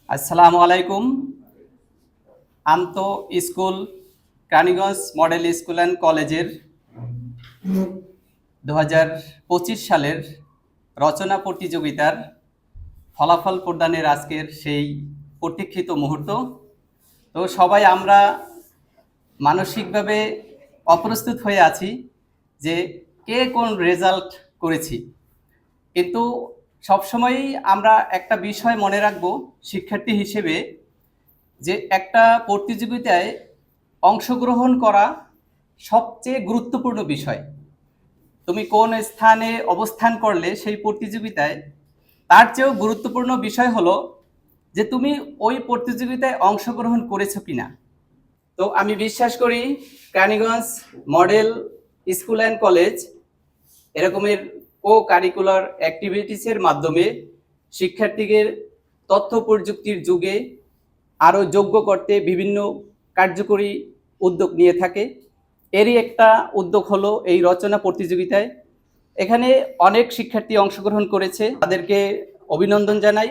আসসালামু আলাইকুম। আন্ত school Kaniganj model school and কলেজের 2025 সালের রচনা প্রতিযোগিতার ফলাফল প্রদানের আজকের সেই প্রতীক্ষিত মুহূর্ত। তো সবাই আমরা মানসিকভাবে অপ্রস্তুত হয়ে আছি যে কে কোন রেজাল্ট করেছি, কিন্তু সবসময়ই আমরা একটা বিষয় মনে রাখব শিক্ষার্থী হিসেবে, যে একটা প্রতিযোগিতায় অংশগ্রহণ করা সবচেয়ে গুরুত্বপূর্ণ বিষয়। তুমি কোন স্থানে অবস্থান করলে সেই প্রতিযোগিতায়, তার চেয়েও গুরুত্বপূর্ণ বিষয় হলো যে তুমি ওই প্রতিযোগিতায় অংশগ্রহণ করেছো কিনা। তো আমি বিশ্বাস করি Kaniganj model school and college এরকমের কো কারিকুলার অ্যাক্টিভিটিসের মাধ্যমে শিক্ষার্থীদের তথ্য প্রযুক্তির যুগে আরও যোগ্য করতে বিভিন্ন কার্যকরী উদ্যোগ নিয়ে থাকে। এরই একটা উদ্যোগ হলো এই রচনা প্রতিযোগিতায়। এখানে অনেক শিক্ষার্থী অংশগ্রহণ করেছে, তাদেরকে অভিনন্দন জানাই।